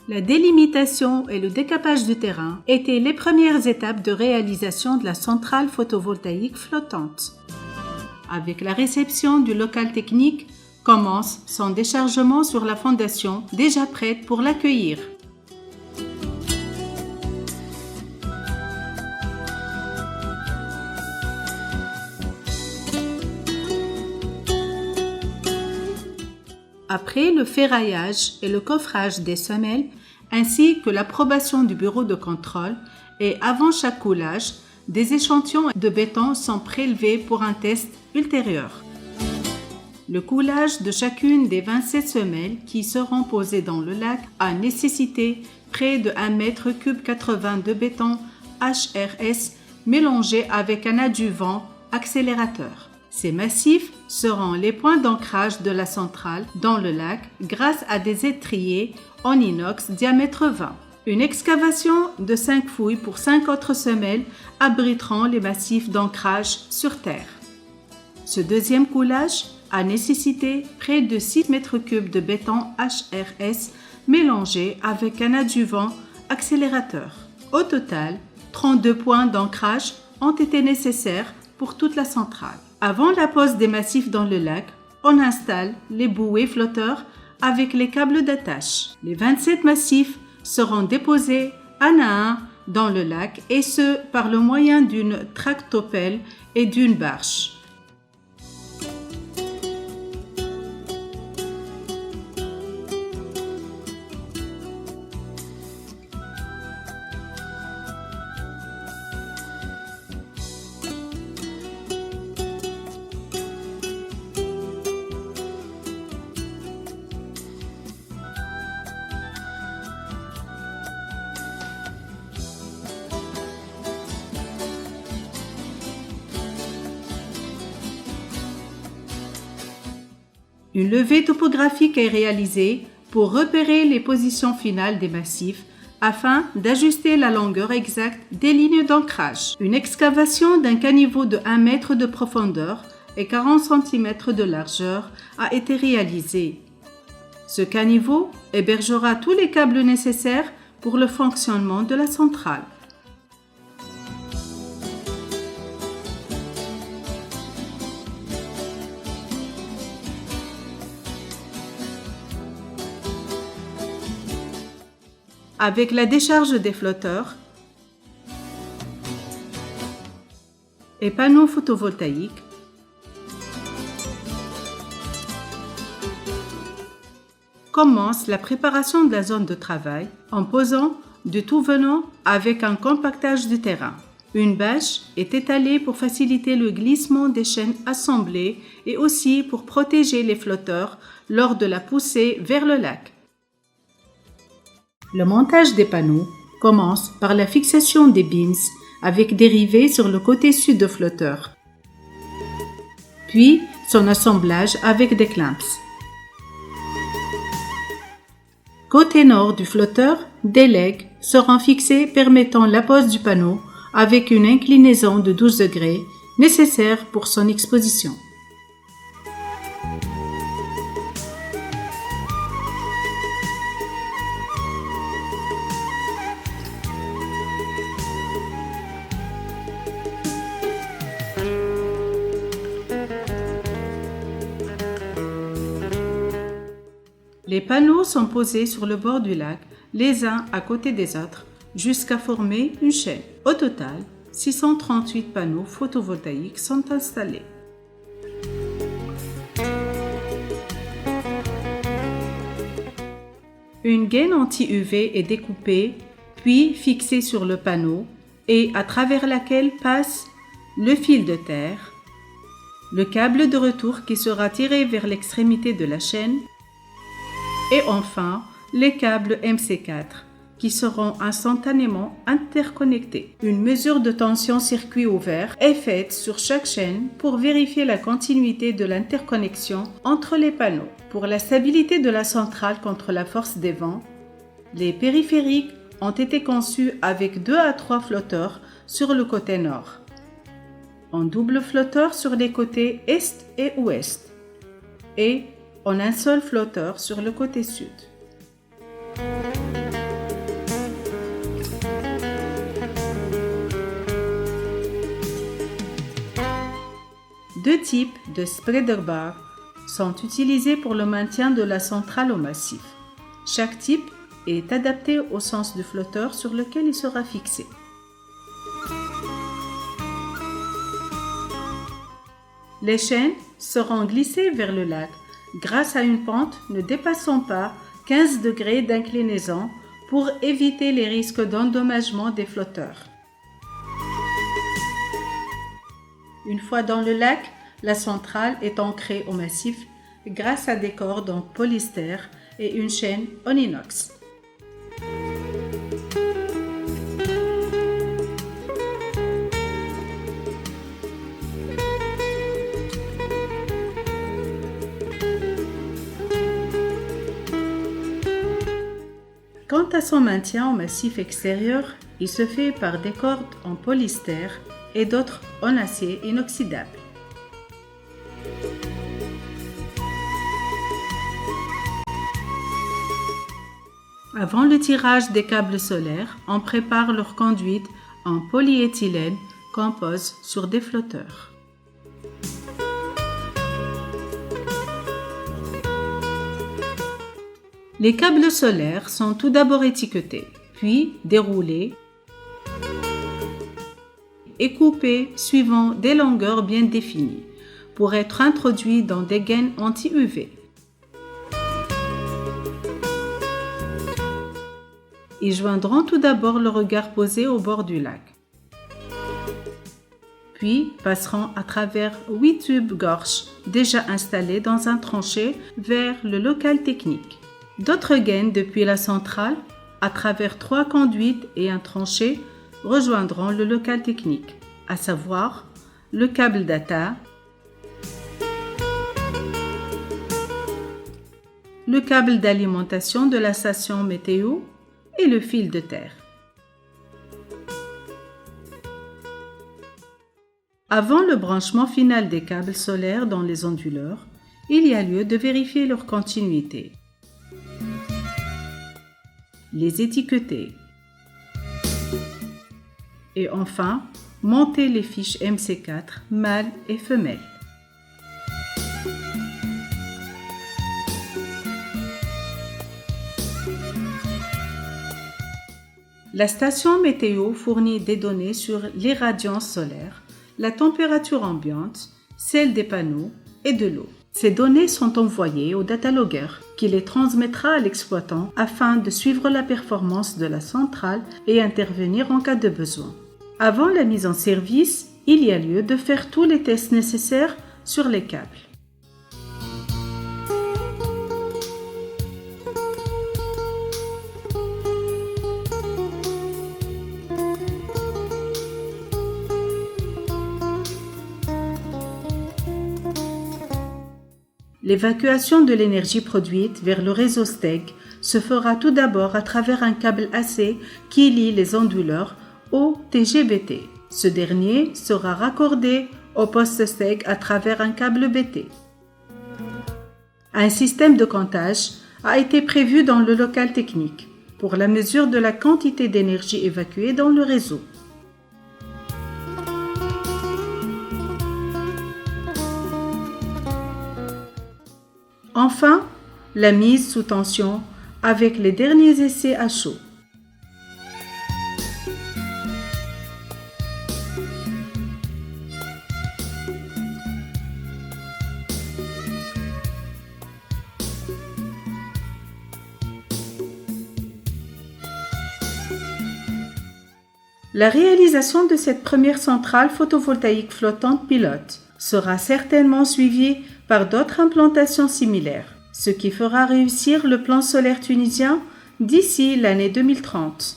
La délimitation et le décapage du terrain étaient les premières étapes de réalisation de la centrale photovoltaïque flottante. Avec la réception du local technique, commence son déchargement sur la fondation déjà prête pour l'accueillir. Après le ferraillage et le coffrage des semelles, ainsi que l'approbation du bureau de contrôle, et avant chaque coulage, des échantillons de béton sont prélevés pour un test ultérieur. Le coulage de chacune des 27 semelles qui seront posées dans le lac a nécessité près de 1,80 m de béton HRS mélangé avec un adjuvant accélérateur. Ces massifs seront les points d'ancrage de la centrale dans le lac grâce à des étriers en inox diamètre 20. Une excavation de 5 fouilles pour 5 autres semelles abriteront les massifs d'ancrage sur terre. Ce deuxième coulage a nécessité près de 6 m3 de béton HRS mélangé avec un adjuvant accélérateur. Au total, 32 points d'ancrage ont été nécessaires pour toute la centrale. Avant la pose des massifs dans le lac, on installe les bouées flotteurs avec les câbles d'attache. Les 27 massifs seront déposés un à un dans le lac et ce par le moyen d'une tractopelle et d'une bâche. Une levée topographique est réalisée pour repérer les positions finales des massifs afin d'ajuster la longueur exacte des lignes d'ancrage. Une excavation d'un caniveau de 1 mètre de profondeur et 40 cm de largeur a été réalisée. Ce caniveau hébergera tous les câbles nécessaires pour le fonctionnement de la centrale. Avec la décharge des flotteurs et panneaux photovoltaïques, commence la préparation de la zone de travail en posant du tout venant avec un compactage du terrain. Une bâche est étalée pour faciliter le glissement des chaînes assemblées et aussi pour protéger les flotteurs lors de la poussée vers le lac. Le montage des panneaux commence par la fixation des beams avec des rivets sur le côté sud de flotteur, puis son assemblage avec des clamps. Côté nord du flotteur, des legs seront fixés permettant la pose du panneau avec une inclinaison de 12 degrés nécessaire pour son exposition. Les panneaux sont posés sur le bord du lac, les uns à côté des autres, jusqu'à former une chaîne. Au total, 638 panneaux photovoltaïques sont installés. Une gaine anti-UV est découpée, puis fixée sur le panneau et à travers laquelle passe le fil de terre, le câble de retour qui sera tiré vers l'extrémité de la chaîne et enfin les câbles MC4 qui seront instantanément interconnectés. Une mesure de tension circuit ouvert est faite sur chaque chaîne pour vérifier la continuité de l'interconnexion entre les panneaux. Pour la stabilité de la centrale contre la force des vents, les périphériques ont été conçus avec 2 à 3 flotteurs sur le côté nord, en double flotteur sur les côtés est et ouest, et en un seul flotteur sur le côté sud. Deux types de spreader bar sont utilisés pour le maintien de la centrale au massif. Chaque type est adapté au sens du flotteur sur lequel il sera fixé. Les chaînes seront glissées vers le lac grâce à une pente ne dépassant pas 15 degrés d'inclinaison pour éviter les risques d'endommagement des flotteurs. Une fois dans le lac, la centrale est ancrée au massif grâce à des cordes en polystère et une chaîne en inox. Quant à son maintien au massif extérieur, il se fait par des cordes en polystère et d'autres en acier inoxydable. Avant le tirage des câbles solaires, on prépare leur conduite en polyéthylène qu'on pose sur des flotteurs. Les câbles solaires sont tout d'abord étiquetés, puis déroulés et coupés suivant des longueurs bien définies pour être introduits dans des gaines anti-UV. Ils joindront tout d'abord le regard posé au bord du lac, puis passeront à travers 8 tubes Gorch déjà installés dans un tranchée vers le local technique. D'autres gaines depuis la centrale, à travers 3 conduites et un tranchée, rejoindront le local technique, à savoir le câble data, le câble d'alimentation de la station météo et le fil de terre. Avant le branchement final des câbles solaires dans les onduleurs, il y a lieu de vérifier leur continuité. Les étiqueter. Et enfin, monter les fiches MC4 mâle et femelle. La station météo fournit des données sur l'irradiance solaire, la température ambiante, celle des panneaux et de l'eau. Ces données sont envoyées au datalogger qui les transmettra à l'exploitant afin de suivre la performance de la centrale et intervenir en cas de besoin. Avant la mise en service, il y a lieu de faire tous les tests nécessaires sur les câbles. L'évacuation de l'énergie produite vers le réseau STEG se fera tout d'abord à travers un câble AC qui lie les onduleurs au TGBT. Ce dernier sera raccordé au poste STEG à travers un câble BT. Un système de comptage a été prévu dans le local technique pour la mesure de la quantité d'énergie évacuée dans le réseau. Enfin, la mise sous tension avec les derniers essais à chaud. La réalisation de cette première centrale photovoltaïque flottante pilote sera certainement suivie par d'autres implantations similaires, ce qui fera réussir le plan solaire tunisien d'ici l'année 2030.